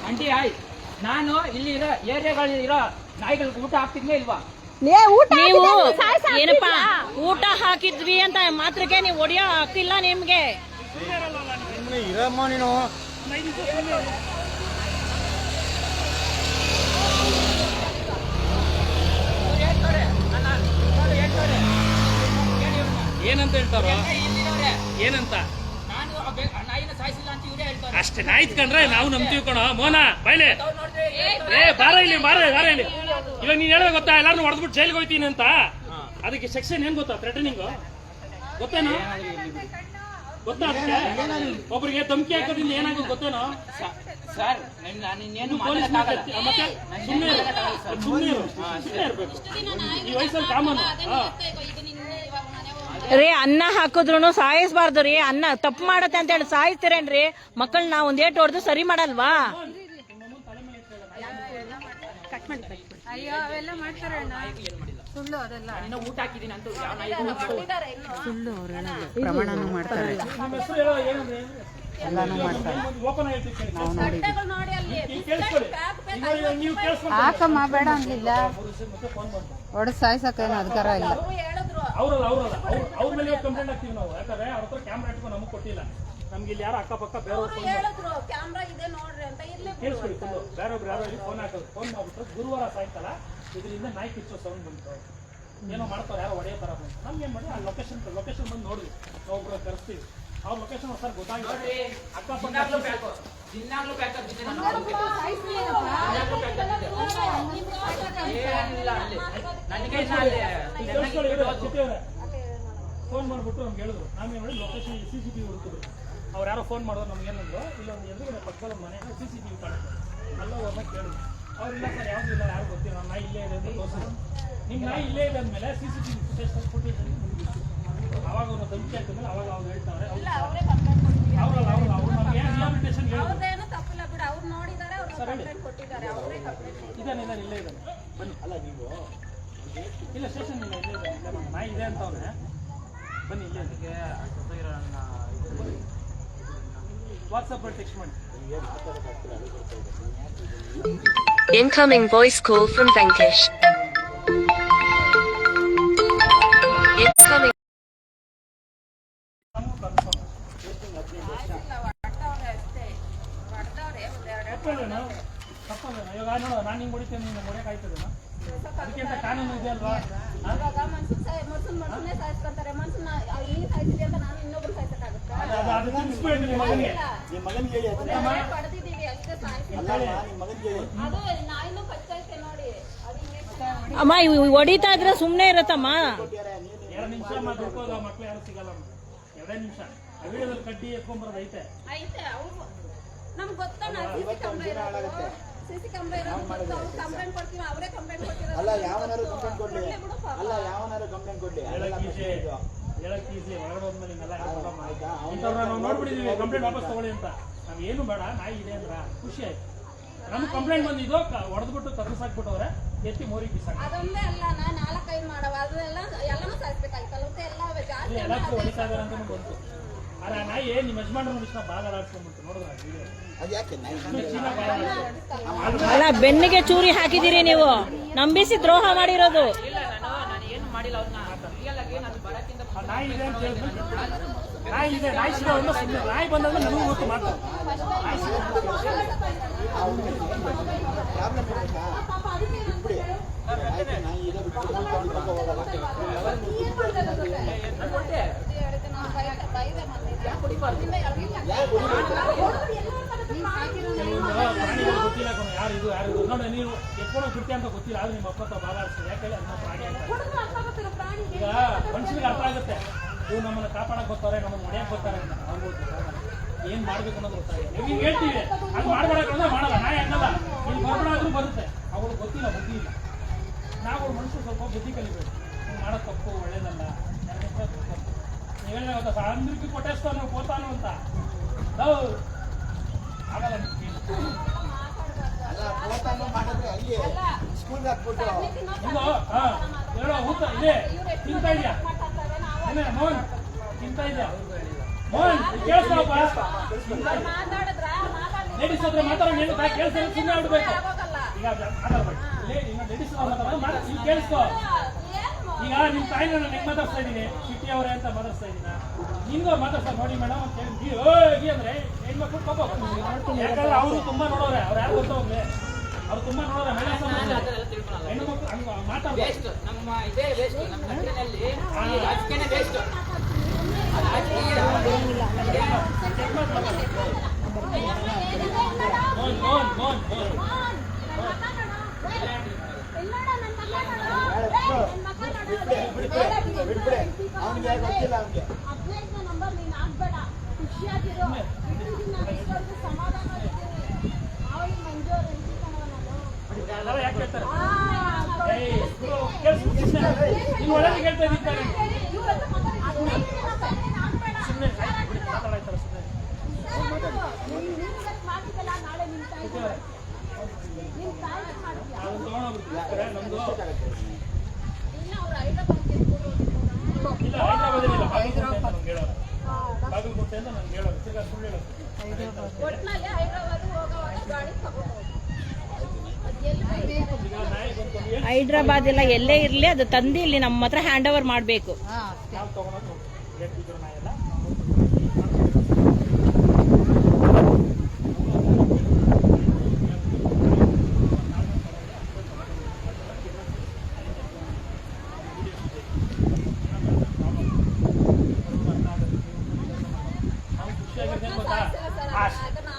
ಆಂಟಿ ಆಯ್ತು, ನಾನು ಇಲ್ಲಿ ಇರೋ ಏರಿಯಾಗಳಲ್ಲಿ ಇರೋ ನಾಯಿಗಳಿಗೆ ಊಟ ಹಾಕ್ತಿದ್ನೇ ಇಲ್ವಾ? ನೀವು ಏನಪ್ಪಾ ಊಟ ಹಾಕಿದ್ವಿ ಅಂತ ಮಾತ್ರಕ್ಕೆ ನೀವು ಹೊಡಿಯೋ ಹಾಕಿಲ್ಲ ನಿಮ್ಗೆ. ಇರಮ್ಮ ನೀನು. ಏನಂತ ಹೇಳ್ತಾರೋ? ಏನಂತ ನಾಯಿನ ಸಾಯಿಸಿಲ್ಲ ಅಂತ ಇವರೇ ಹೇಳ್ತಾರೆ ಅಷ್ಟೇ. ನಾಯಿ ಕಂಡ್ರೆ ನಾವು ನಂಬ್ತೀವಿ ಕಣೋ. ಮೋನ ಬಾಯ್ಲೆ, ಬಾರ ಇಲ್ಲಿ, ಬಾರ ಇಲ್ಲಿ. ಇವಾಗ ನೀನ್ ಹೇಳೋದು ಗೊತ್ತಾ, ಎಲ್ಲಾರು ಹೊಡೆದ್ಬಿಟ್ಟು ಜೈಲ್ಗೆ ಹೋಯ್ತೀನಿ ಅಂತ. ಅದಕ್ಕೆ ಸೆಕ್ಷನ್ ಏನ್ ಗೊತ್ತಾ? ಥ್ರೆಟನಿಂಗ್ ಗೊತ್ತೇನೋ? ಗೊತ್ತಾ? ಒಬ್ರಿಗೆ ಧಮಕಿ ಹಾಕೋದ್ರಿಂದ ಏನಾಗುತ್ತೆ ಗೊತ್ತೇನೋ? ಸರ್ ನಾನು ಪೊಲೀಸ್ ಮತ್ತೆ ಸುಮ್ಮನೆ ಇರ್ಬೇಕು. ಈ ವಯಸ್ಸಲ್ಲಿ ಕಾಮನ್. ರೀ ಅನ್ನ ಹಾಕಿದ್ರು ಸಾಯಿಸಬಾರ್ದು ರೀ. ಅನ್ನ ತಪ್ಪು ಮಾಡತ್ತೆ ಅಂತ ಹೇಳಿ ಸಾಯಿಸ್ತೀರೇನ್ರಿ? ಮಕ್ಕಳನ್ನ ಒಂದ್ ಏಟು ಹೊಡೆದು ಸರಿ ಮಾಡಲ್ವಾ? ಅಯ್ಯೋ ಅವೆಲ್ಲ ಮಾಡ್ತಾರೆ ಸುಳ್ಳು, ಅದೆಲ್ಲ ಊಟ ಹಾಕಿದೀನಿ ಅಂತ ಸುಳ್ಳು. ಅವ್ರು ಹೇಳೋದು ಪ್ರಮಾಣನೂ ಮಾಡ್ತಾರೆ, ಎಲ್ಲಾನು ಮಾಡ್ತಾರೆ. ನಾವು ನೋಡಿ ಹಾಕಮ್ಮ ಬೇಡ ಅನ್ಲಿಲ್ಲ, ಹೊಡೆದು ಸಾಯ್ಸಕ್ಕೇನು ಅಧಿಕಾರ ಇಲ್ಲ. ಅವ್ರ ಮೇಲೆ ಕಂಪ್ಲೇಂಟ್ ಹಾಕ್ತೀವಿ ನಾವು, ಯಾಕಂದ್ರೆ ಅವ್ರ ಹತ್ರ ಕ್ಯಾಮ್ರಾ ಇಟ್ಕೊಂಡು ನಮಗೆ ಕೊಟ್ಟಿಲ್ಲ. ನಮ್ಗೆ ಇಲ್ಲಿ ಯಾರು ಅಕ್ಕಪಕ್ಕ ಬೇರೆಯವ್ರು ಕೇಳಿಸ್ಕೊಳ್ಳಿ, ಬೇರೊಬ್ರು ಯಾರೋ ಇಲ್ಲಿ ಫೋನ್ ಹಾಕೋದು, ಫೋನ್ ಮಾಡ್ಬಿಟ್ಟು ಗುರುವಾರ ಸಾಯಂಕಾಲ ಇದರಿಂದ ನಾಯಿ ಕಿಚ್ಚೋ ಸೌಂಡ್ ಬಂತು, ಏನೋ ಮಾಡ್ತಾರೆ, ಯಾರೋ ಹೊಡೆಯೋ ತರ ಬಂತು. ನಮ್ಗೆ ಏನ್ ಮಾಡಿ ಆ ಲೊಕೇಶನ್ ಬಂದು ನೋಡಿದ್ವಿ, ನಾವು ಒಬ್ರು ಕರೆಸ್ತೀವಿ. ಅವ್ರ ಲೊಕೇಶನ್ ಸರ್ ಗೊತ್ತಾಗಿಲ್ಲ, ಅಕ್ಕಪಕ್ಕ ಫೋನ್ ಮಾಡ್ಬಿಟ್ಟು ನಮ್ಗೆ ಹೇಳಿದ್ರು. ನಾವೇನು ಮಾಡಿ ಲೊಕೇಶನ್ CCTV ಹುಡುಕಿದ್ರು. ಅವ್ರು ಯಾರೋ ಫೋನ್ ಮಾಡಿದ್ರು ನಮ್ಗೆ ಏನಂದ್ರು, ಇಲ್ಲೊಂದು ಎದುರುಗಡೆ ಪಕ್ಕದ ಮನೆ CCTV ಕಾಣುತ್ತೆ, ಅಲ್ಲ ಅವ್ರನ್ನ ಕೇಳಿದ್ರು. ಅವ್ರಿಲ್ಲ ಸರ್ ಯಾವ್ದು ಇಲ್ಲ, ಯಾರು ಗೊತ್ತಿಲ್ಲ, ನಮ್ಮ ನಾಯಿ ಇಲ್ಲೇ ಇದೆ ಅಂತ ತೋರಿಸಿದ್ರು. ನಿಮ್ಮ ನಾಯಿ ಇಲ್ಲೇ ಇದೆ ಅಂದಮೇಲೆ CCTV ಫುಟೇಜ್ ಅವಾಗ ಅವ್ರು ಧಮಕಿ ಹಾಕಿದ್ಮೇಲೆ ಅವಾಗ ಅವ್ರು ಹೇಳ್ತಾರೆ ಇಲ್ಲ ಅವರೇ ಕಂಪ್ಲೇಂಟ್ ಕೊಟ್ಟಿದ್ದಾರೆ. ಅವ್ರು ನಮ್ಗೆ ರಿಹಾಬಿಲಿಟೇಷನ್ ಹೇಳಿದ್ರು. ಅವ್ರದ್ದೇನು ತಪ್ಪಿಲ್ಲ ಬಿಡು, ಅವ್ರು ನೋಡಿದ್ದಾರೆ, ಅವ್ರು ಕಂಪ್ಲೇಂಟ್ ಕೊಟ್ಟಿದ್ದಾರೆ, ಅವರೇ ಕಂಪ್ಲೇಂಟ್ ಇಲ್ಲೇ ಇದ್ದಾನೆ ಬನ್ನಿ. ಅಲ್ಲ ನೀವು ಇಲ್ಲ ಸ್ಟೇಷನ್ ಇಲ್ಲ, ಇಲ್ಲೇ ಇದ್ದಾನೆ, ಇಲ್ಲೇ ನಮ್ಮ ನಾಯಿ ಇದೆ ಅಂತ ಅವ್ರೆ. ಬನ್ನಿ ಇಲ್ಲೇ ವಾಟ್ಸಪ್ ಟೆಕ್ಸ್ಟ್ ಮಾಡಿ. Incoming voice call from Venkish. Incoming. ತಪ್ಪಲ್ವೇನೋ ಇವಾಗ ನೋಡು, ನಾನು ಹಿಂಗೆ ಹೊಡಿತೇನೆ, ನೀನು ಹೊಡೆಯಕ್ಕೆ ಆಯ್ತದೇನೋ? ಅದಕ್ಕಿಂತ ಕಾನೂನು ಇದೆ ಅಲ್ವಾ? ಇವಾಗ ಮನ್ಸನ್ನೇ ಸಾಯಿಸ್ಕೊತಾರೆ, ಮನ್ಸನ್ನ ನೀ ಸಾಯಿಸಿದೆ ಅಂತ ನಾನು ಇನ್ನೊಬ್ರು ಸಾಯಿಸಕ್ಕಾಗುತ್ತಾ? ಅದು ತಿಳಿಸ್ಬೇಡಿ ನಿಮ್ಮ ಮಗನಿಗೆ. ನಿಮ್ಮ ಮಗನಿಗೆ ಹೇಳಿ ಅದನ್ನ. ಪಡೆದಿದ್ದೀವಿ ಅಷ್ಟೇ, ಸಾಯಿಸಿಲ್ಲ. ನಿಮ್ಮ ಮಗನಿಗೆ ಹೇಳಿ. ಅದು ನಾಯಿನೂ ಕಚ್ಚೈತೆ ನೋಡಿ, ಅದು ಇಂಜೆಕ್ಷನ್ ಅಮ್ಮ ಇವ್ ಹೊಡಿತಾ ಇದ್ರೆ ಸುಮ್ನೆ ಇರತ್ತಮ್ಮ. 2 ನಿಮಿಷ ದುಡ್ಕೋದು ಮಕ್ಳು ಯಾರು ಸಿಗಲ್ಲ. 2 ನಿಮಿಷ ವಿಡಿಯೋದಲ್ಲಿ ಕಡ್ಡಿ ಎತ್ಕೊಂಡ್ಬರೋದು ಐತೆ. ಐತೆ. ಅವ್ರು ನಮ್ಗೆ ಗೊತ್ತಾ, ನಾವು ಸಿಸಿ ಕ್ಯಾಮ್ರಾ ಇರೋದು ಕಂಪ್ಲೇಂಟ್ ಕೊಡ್ತೀವಿ, ಅವರೇ ಕಂಪ್ಲೇಂಟ್ ಕೊಡ್ತೀವಿ. ಅಲ್ಲ ಯಾವನಾರು ಕಂಪ್ಲೇಂಟ್ ಕೊಡ್ಲಿ, ಅಲ್ಲ ಯಾವನಾರು ಕಂಪ್ಲೇಂಟ್ ಕೊಡ್ಲಿ. ಹೇಳಕ್ ಈಸಿ, ಹೊರಗಡೆ ಹೋದ್ಮೇಲೆ ಹಿಂಗೆಲ್ಲ ಇಂಥವ್ರನ್ನ ನಾವು ನೋಡ್ಬಿಟ್ಟಿದೀವಿ. ಕಂಪ್ಲೇಂಟ್ ವಾಪಸ್ ತಗೊಳ್ಳಿ ಅಂತ. ನಾವ್ ಏನು ಬೇಡ, ನಾಯಿ ಇದೆ ಅಂದ್ರ ಖುಷಿ ಆಯ್ತು. ನಮ್ಗೆ ಕಂಪ್ಲೇಂಟ್ ಬಂದಿದ್ದು ಹೊಡೆದ್ಬಿಟ್ಟು ತಗ್ಸಾಕ್ಬಿಟ್ಟವ್ರೆ, ಎತ್ತಿ ಮೋರಿಗೆ ಬಿಸಾಕ. ಅದೊಂದೇ ಅಲ್ಲ, ನಾನು 4-5 ಮಾಡವ, ಅದೆಲ್ಲ ಎಲ್ಲಾನು ಸಾಯಿಸ್ಬೇಕಾಯ್ತಲ್ಲ, ಮತ್ತೆ ಎಲ್ಲ ಜಾಸ್ತಿ ಎಲ್ಲಕ್ಕೂ ಹೊಡಿತಾ ಇದಾರೆ ಅಂತ ಬಂತು. ಆದ್ರೆ ನಾಯಿ ನಿಮ್ಮ ಯಜಮಾನ್ರ ಇಷ್ಟ ಬಾಗ ಆಡ್ಸ್ಕೊಂಡ್ಬಿಟ್ಟು ನೋಡಿದ್ರ ವಿಡಿಯೋ. ಅದು ಯಾಕೆ ಅಲ್ಲ ಬೆನ್ನಿಗೆ ಚೂರಿ ಹಾಕಿದಿರಿ ನೀವು, ನಂಬಿಸಿ ದ್ರೋಹ ಮಾಡಿರೋದು. ನಾಯಿ ಇದೆ ಅಂತ ಹೇಳಿದ್ಮೇಲೆ ನಾಯಿ ಇದೆ, ನಾಯಿ ಸಿಗೋಲ್ಲ ಸುಮ್ಮನೆ. ನಾಯಿ ಬಂದಾಗ ನನಗೂ ಗೊತ್ತು ಮಾತು. ಪ್ರಾಬ್ಲಮ್ ಇರುತ್ತಾ ಬಿಡಿ. ಆಯ್ತು, ನಾಯಿ ಇದೆ ಬಿಟ್ಟು ಪಕ್ಕ ಹೋಗಲ್ಲ. ಪ್ರಾಣಿಗಳು ಗೊತ್ತಿಲ್ಲ ಕಣ, ಯಾರು ಇದು ಯಾರು ಇದು ನೋಡಿ. ನೀವು ಎತ್ಕೊಂಡು ಬಿಡ್ತೀಯ ಅಂತ ಗೊತ್ತಿಲ್ಲ, ಆದ್ರೆ ನಿಮ್ಮ ಅಪ್ಪ ಭಾಗ ಆಡ್ತೀವಿ. ಯಾಕೆ ಅದನ್ನ ಪ್ರಾಣಿ ಅಂತ. ಈಗ ಮನುಷ್ಯನಿಗೆ ಅರ್ಥ ಆಗುತ್ತೆ, ಇವ್ರು ನಮ್ಮನ್ನ ಕಾಪಾಡಕ್ ಬರ್ತಾರೆ, ನಮ್ಮನ್ನ ಹೊಡೆಯಕ್ ಬರ್ತಾರೆ ಅಂತ. ಅವ್ರು ಏನ್ ಮಾಡ್ಬೇಕು ಅನ್ನೋದು ಗೊತ್ತಾಗುತ್ತೆ. ನೀವು ಹೇಳ್ತೀವಿ ಅದು ಮಾಡ್ಬೇಡಕ್ಕಾದ್ರೆ ಮಾಡಲ್ಲ, ನಾಯಿ ಅನ್ನಲ್ಲ. ಇಲ್ಲಿ ಬರ್ಬೇಡಾದ್ರೂ ಬರುತ್ತೆ. ಅವ್ರು ಗೊತ್ತಿಲ್ಲ, ಬುದ್ಧಿ ಇಲ್ಲ. ನಾವು ಮನುಷ್ಯರು ಸ್ವಲ್ಪ ಬುದ್ಧಿ ಕಲಿಬೇಕು. ನೀವು ಮಾಡೋದು ತಪ್ಪು, ಒಳ್ಳೇದಲ್ಲ. ನೀವು ಹೇಳಿದ್ರೆ ಗೊತ್ತಾ, ಅಂದ್ರಿಕೆ ಕೊಟ್ಟೆಸ್ತಾನು ಕೋತಾನು ಅಂತ. ಆಗಲ್ಲ. ಅಲ್ಲ ಕೋತಾನು ಮಾಡಿದ್ರೆ ಅಲ್ಲಿ ಸ್ಕೂಲ್ಗೆ ಹಾಕ್ಬಿಟ್ಟು ಇದು ಹೇಳೋ ಊತ ಇದೆ. ತಿಂತಾ ಇದೆಯಾ ಮೋಹನ್? ತಿಂತಾ ಇದೆಯಾ ಮೋಹನ್? ಕೇಳಿಸ್ತಾವಪ್ಪ. ಲೇಡೀಸ್ ಹತ್ರ ಮಾತಾಡೋಣ, ಏನು ಕೇಳಿಸ್ತಾರೆ ಸುಮ್ಮನೆ ಆಗ್ಬಿಡ್ಬೇಕು. ಈಗ ಮಾತಾಡ್ಬೇಕು, ಲೇಡೀಸ್ ಇಲ್ಲಿ ಕೇಳಿಸ್ಕೋ. ಈಗ ನಿಮ್ಮ ತಾಯಿನ ನಾನು ಹೆಂಗ್ ಮಾತಾಡ್ಸ್ತಾ ಇದ್ದೀನಿ, ಸಿಟಿ ಅವರೇ ಅಂತ ಮಾತಾಡ್ಸ್ತಾ ಇದ್ದೀನ. ನಿಮ್ಗೂ ಮಾತಾಡ್ತಾ ನೋಡಿ ಮೇಡಮ್ ಅಂತ ಹೇಳಿ ಅಂದ್ರೆ ಹೆಣ್ಮಕ್ಳು ಪಾಪ. ಯಾಕಂದ್ರೆ ಅವರು ತುಂಬಾ ನೋಡೋರೆ, ಅವ್ರು ಯಾರು ಗೊತ್ತ ಹೋಗ್ಲಿ, ಅವ್ರು ತುಂಬಾ ನೋಡೋರೆ. ಹೆಣ್ಣು ಮಕ್ಳು ಹಂಗ ಮಾತಾಡ್ಬೇಕು. ನಮ್ಮ ಇದೇ ವೇಸ್ಟ್, ನಮ್ಮ ಕಂಟ್ರಿನಲ್ಲಿ ರಾಜಕೀಯನೇ ವೇಸ್ಟ್. ಬಿಡ್ಬಿಡೆ, ಅವನಿಗೆ ಗೊತ್ತಿಲ್ಲ. ಅವನಿಗೆ 15ನೇ ನಂಬರ್ ನೀನ್ ಆಗ್ಬೇಡ, ಖುಷಿಯಾಗಿರೋ ಸಮಾಧಾನ ಇರ್ತೀನಿ. ಅವಳಿಗೆ ಮಂಜೂರು ಯಾಕೆ ಹೇಳ್ತಾರೆ ನೀವು ಒಳಗೆ ಹೇಳ್ತಾ ಇದ್ದಾರೆ. ಸುಮ್ಮನೆ ಮಾತಾಡ್ತಾರೆ ಸುಮ್ಮನೆ. ನಾಳೆ ನಿಮ್ ತಾಯಿ ಮಾಡ್ತೀಯ. ಅದನ್ನು ತಗೊಂಡೋಗ್ಬಿಡ್ತೀವಿ. ನಮ್ದು ಇಲ್ಲ, ಅವ್ರು ಹೈದರಾಬಾದ್ಗೆ ಇಲ್ಲ, ಹೈದರಾಬಾದಿಲ್ಲ, ಬಾಗಲಕೋಟೆ ಅಂತ ನನ್ಗೆ ಹೇಳೋದು. ತಿರ್ಗಾ ಸುಳ್ಳು ಹೇಳೋದು. ಒಟ್ಟಿನಲ್ಲಿ ಹೈದರಾಬಾದ್ ಹೋಗೋವಾಗ ಗಾಡಿ ತಗೊಂಡು ಈಗ ನಾಯಿ ಬಂತು ಹೈದ್ರಾಬಾದ್ ಎಲ್ಲ ಎಲ್ಲೇ ಇರ್ಲಿ ಅದು ತಂದು ಇಲ್ಲಿ ನಮ್ಮ ಹತ್ರ ಹ್ಯಾಂಡ್ ಓವರ್ ಮಾಡ್ಬೇಕು. ನಾವು ತಗೊಂಡು ಹೇಳ್ತಿದ್ರು ನಾಯಿ ಎಲ್ಲ.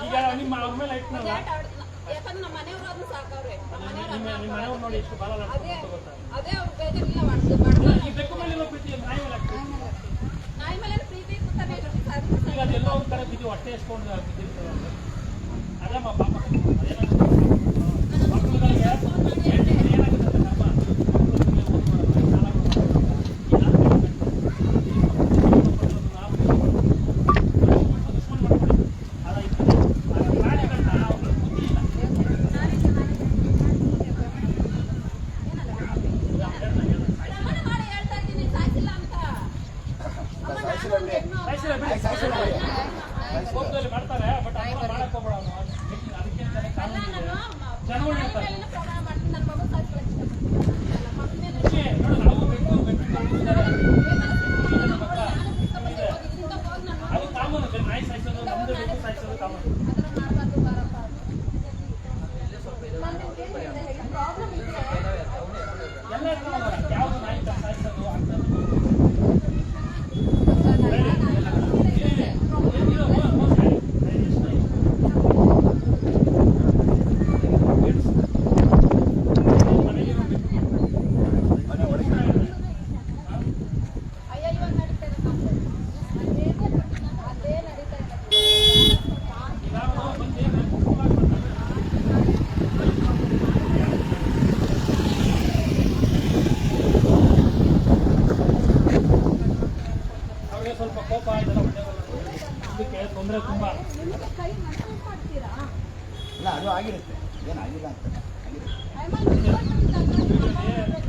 ಈಗ ನಿಮ್ಮ ಅವ್ರ ಮೇಲೆ ಇಟ್ಟು ಯಾಕಂದ್ರೆ ನಮ್ಮ ಮನೆಯವ್ರು ಸಾಕವ್ರೆ, ನಿಮ್ಮ ಮನೆಯವ್ರು ನೋಡಿ ಎಷ್ಟು ಬಾಲ ಗೊತ್ತಾ. ಅದೇ ಅವ್ರು ಬೇಜಾರಿಲ್ಲ ಮಾಡ್ತಾರೆ. ಈ ಬೆಕ್ಕು ಮೇಲೆ ಪ್ರೀತಿ ನಾಯಿ ಮೇಲೆ ಆಗ್ತದೆ. ನಾಯಿ ಮೇಲೆ ಪ್ರೀತಿ ಕೂತಾನೆ ಈಗ ಅದೆಲ್ಲೋ ಒಂದ್ ಕಡೆ ಬಿದ್ದು ಹೊಟ್ಟೆ ಎಸ್ಕೊಂಡು ಬಿದ್ದಿರ್ತದೆ. ಅದಮ್ಮ ಪಾಪ ಏನಾಗುತ್ತೆ ನಮ್ಮ ಮನೆಯಲ್ಲೇನೋ ಪ್ರೋಗ್ರಾಮ್ ಮಾಡ್ತೀನಿ, ನನ್ನ ಮಗು ಸಾಯಿಸ್ಕೊಳ್ಳೋಕೆ ಇಷ್ಟಪಡ್ತೀನಿ. ನಮ್ಮ ಮನೆಯಲ್ಲಿ ನೋಡು, ನಾವು ಬೆಕ್ಕು ಹೋಗಿದ್ದಾರೆ. ಅದು ಕಾಮನ್, ನಾಯಿ ಸಾಯಿಸೋದು, ನಮ್ದು ಬೆಕ್ಕು ಸಾಯಿಸೋದು ಕಾಮನ್. ಎಲ್ಲರಿಗೂ ಯಾವ್ದು ನಾಯಿ ಸಾಯಿಸೋದು ಅಂಥದ್ದು ಸ್ವಲ್ಪ ಕೋಪ ಇದೆಲ್ಲ ಇದಕ್ಕೆ ತೊಂದರೆ ತುಂಬಾ. ಇಲ್ಲ ಅದು ಆಗಿರುತ್ತೆ, ಏನಾಗಿಲ್ಲ ಅಂತ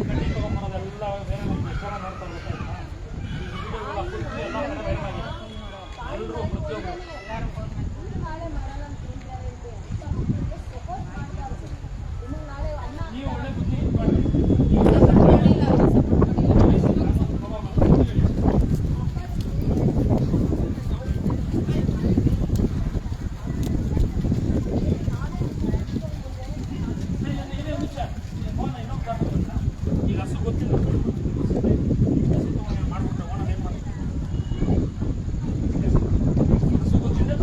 ಕಣ್ಣಿ ತಗೊಂಬರೋದೆಲ್ಲ ಬೇರೆ ವಿಚಾರ ನೋಡ್ತಾ ಇರ್ತಾರೆ. ಈ ವಿಡಿಯೋಗಳ ಎಲ್ಲ ಬೇರೆ ಆಗಿದೆ. ಎಲ್ಲರೂ ಪ್ರತಿಯೊಬ್ಬರು ನೀವು ಒಳ್ಳೆ ಬುದ್ಧಿ ಮಾಡಿ. ಈಗ ಹಸು ಗೊತ್ತಿಲ್ಲ, ಹಸು ಮಾಡ್ಬಿಟ್ರೆ ಓನರ್ ಏನು ಮಾಡ್ತಾರೆ? ಹಸು ಗೊತ್ತಿದ್ದೆ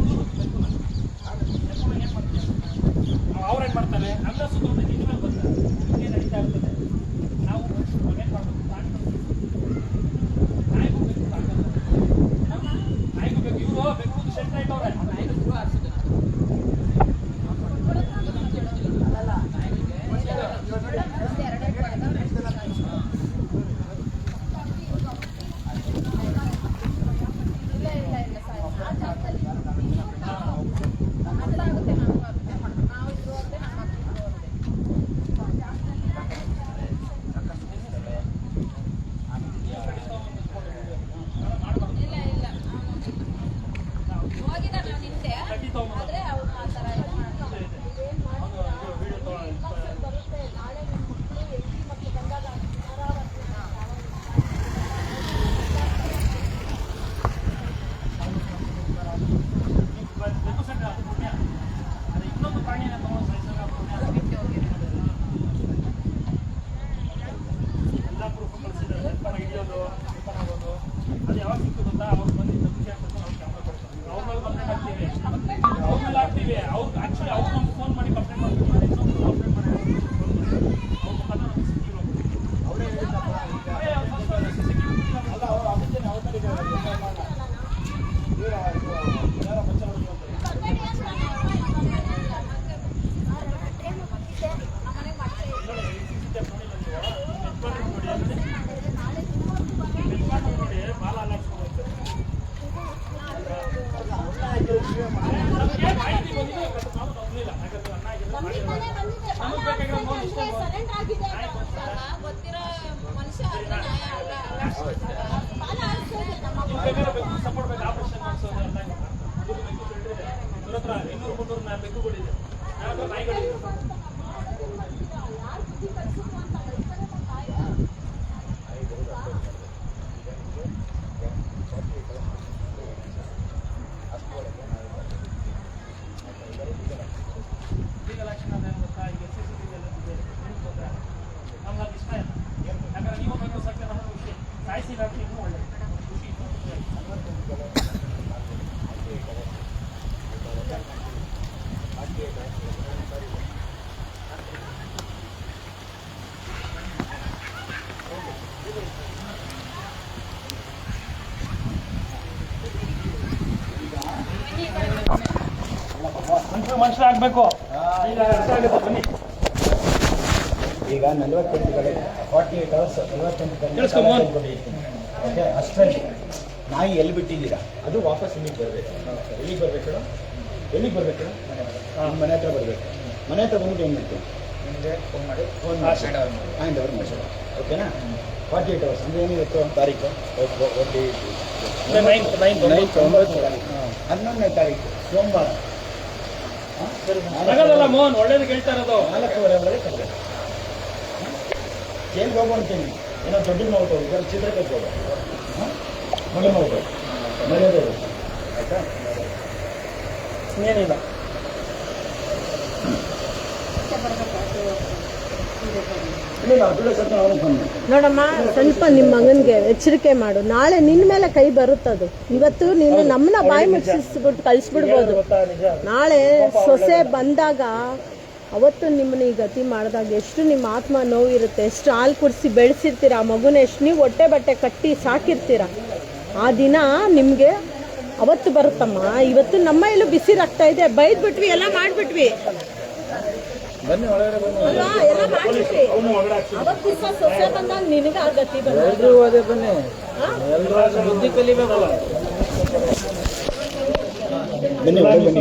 ಏನು ಮಾಡ್ತಾರೆ? ಅವ್ರೇನು ಮಾಡ್ತಾರೆ? ನಮ್ಮ ಹಸು ತೊಗೊಂಡು ನಿನ್ನ ಮೇಲೆ ಬರ್ತಾರೆ, ಏನು ನಡೀತಾ ಇರ್ತದೆ. ನಾವು ಏನು ಮಾಡ್ಬೇಕು? ನಾಯಿಗೂ ಬೇಕು, ನಾಯಿಗೂ ಬೇಕು. ಇವರು ಬೇಕು ಸೆಂಟ್ರ್ ಇಟ್ಟವ್ರೆ. ಆದ್ರೆ ಅವ್ರು ಆ ಥರ ಎಲ್ಲ ಮಾಡ್ತಾರೆ. ಇನ್ನೊಂದು ಪ್ರಾಣಿನ ತಗೊಂಡು ಎಲ್ಲ ಪ್ರೂಫ್ ಕಳಿಸಿದ್ದಾರೆ. ಹಿಡಿಯೋದು ಆಗೋದು ಅದು ಯಾವಾಗ ಸಿಕ್ತು ಗೊತ್ತಾ? ಅವ್ರು ಬಂದಿದ್ದು ಖುಷಿ ಆಗ್ತದೆ. ನಾವು ಕ್ಯಾಮ್ರಾ ಕೊಡ್ತೀವಿ, ಅವ್ರ ಮೇಲೆ ಕಂಪ್ಲೇಂಟ್ ಹಾಕ್ತೀವಿ. ಅವ್ರು ಆಕ್ಚುಲಿ ಅವ್ರು ನಮ್ಗೆ ಫೋನ್ ಮಾಡಿ ಕಂಪ್ಲೇಂಟ್ ಮಾಡ್ತೀವಿ. ಕಂಪ್ಲೇಂಟ್ ಮಾಡಿ ಅವ್ರ ಮುಖಾಂತರ ನಮ್ಗೆ ಸಿಕ್ಕಿರೋ ಅವರೇ ಹೇಳಿದ್ದಪ್ಪ. ಅಲ್ಲ ಅವರು ಅದಕ್ಕೆ ಅವ್ರ ಕಡೆ ಯಾರೋ ಬಚ್ಚ ಹೊಡೆದು ಅಂತ ನೋಡಿ ಬಾಲ ಅಲ್ಲಾಡ್ಸ್ಕೊಂಡು ಮಾಹಿತಿ ಬಂದಿದೆ. ನಾವು ನಂಬಲಿಲ್ಲ, ಯಾಕಂದ್ರೆ ಅನ್ನ ನಮಗೆ ಬೇಕಾಗಿರೋ ನೋಡಿ ಇಷ್ಟ ಗೊತ್ತಿರೋ ಮನುಷ್ಯ ಆದ್ರೆ ನ್ಯಾಯ ಅಲ್ಲ. ಸಪೋರ್ಟ್ ಬೇಕು, ಆಪರೇಷನ್ ಮಾಡಿಸೋದು ಎಲ್ಲ ಇವ್ರ ಹತ್ರ 200-300 ಬೆಕ್ಕುಗಳಿದೆ. ಯಾವ ಹತ್ರ ನಾಯಿಗಳಿದೆ. ಲೀಗಲ್ ಆಕ್ಷನ್ ಅದೇನು ಗೊತ್ತಾ? ಈಗ CCTV ಎಲ್ಲ ಇದೆ, ನಮ್ಗೆ ಅದು ಇಷ್ಟ ಇಲ್ಲ. ಯಾಕಂದ್ರೆ ನೀವು ಬೇಕು ಸತ್ಯ ನಮಗೆ ಖುಷಿ, ಸಾಯಿಸಿ ಹಾಕಿ ಇನ್ನೂ ಒಳ್ಳೆ ಖುಷಿ. ಮನುಷ್ಯ ಆಗ್ಬೇಕು. ಈಗ ಅರ್ಥ ಆಗುತ್ತೆ, ಬನ್ನಿ. ಈಗ 48 hours 48 ಓಕೆ, ಅಷ್ಟರಲ್ಲಿ ನಾಯಿ ಎಲ್ಲಿ ಬಿಟ್ಟಿದ್ದೀರಾ ಅದು ವಾಪಸ್ ಇಲ್ಲಿಗೆ ಬರಬೇಕು. ಎಲ್ಲಿಗೆ ಬರಬೇಕು? ಎಲ್ಲಿಗೆ ಬರಬೇಕು? ಮನೆ ಹತ್ರ ಬರಬೇಕು. ಮನೆ ಹತ್ರ ಬಂದ್ಬಿಟ್ಟು ಏನು ಮಾಡ್ತೀವಿ? ನಿಮಗೆ ಫೋನ್ ಮಾಡಿ ಹ್ಯಾಂಡ್ ಓವರ್ ಮಾಡಿಸೋಣ. ಓಕೆನಾ? 48 hours ಅಂದರೆ ಏನಿರುತ್ತೋ ತಾರೀಕು 9 11ನೇ ತಾರೀಕು ಸೋಮವಾರ. ನಗದಲ್ಲ ಮೋಹನ್, ಒಳ್ಳೇದು ಕೇಳ್ತಾ ಇರೋದು. 4:15 ಒಳಗೆ ಕರ್ಕೊಂಡು ಜೈಲ್ಗೆ ಹೋಗು ಅಂತೀನಿ. ಏನೋ ದೊಡ್ಡ ಮಾಡ್ಬೋದು, ಇದರ ಚಿತ್ರಕ್ಕೆ ಹೋಗು, ಮಳೆ ಮಾಡ್ಬೋದು, ಮರ್ಯಾದೆ ಇದೆ. ಆಯ್ತಾ? ಇನ್ನೇನಿಲ್ಲ. ನೋಡಮ್ಮ, ಸ್ವಲ್ಪ ನಿಮ್ಮ ಮಗನ್ಗೆ ಎಚ್ಚರಿಕೆ ಮಾಡು. ನಾಳೆ ನಿನ್ನ ಮೇಲೆ ಕೈ ಬರುತ್ತದು. ಇವತ್ತು ನೀನು ನಮ್ಮನ್ನ ಬಾಯಿ ಮುಚ್ಚಿಸ್ಬಿಟ್ಟು ಕಳಿಸ್ಬಿಡ್ಬೋದು. ನಾಳೆ ಸೊಸೆ ಬಂದಾಗ ಅವತ್ತು ನಿಮ್ಮನ್ನ ಈ ಗತಿ ಮಾಡಿದಾಗ ಎಷ್ಟು ನಿಮ್ಮ ಆತ್ಮ ನೋವಿರುತ್ತೆ. ಎಷ್ಟು ಹಾಲು ಕುಡಿಸಿ ಬೆಳೆಸಿರ್ತೀರ ಆ ಮಗುನ, ಎಷ್ಟು ನೀವು ಹೊಟ್ಟೆ ಬಟ್ಟೆ ಕಟ್ಟಿ ಸಾಕಿರ್ತೀರ. ಆ ದಿನ ನಿಮಗೆ ಅವತ್ತು ಬರುತ್ತಮ್ಮ. ಇವತ್ತು ನಮ್ಮ ಎಲ್ಲೂ ಬಿಸಿ ರಕ್ತ ಇದೆ. ಬೈದ್ಬಿಟ್ವಿ, ಎಲ್ಲ ಮಾಡಿಬಿಟ್ವಿ ಅಲ್ವಾ, ಎಲ್ಲ ಮಾಡಿಬಿಟ್ವಿ. ಅವತ್ತು ದಿವಸ ಸೊಸೆ ಬಂದಾಗ ನಿನಗೆ ಆ ಗತಿ ಬಂದ. ಬನ್ನಿ.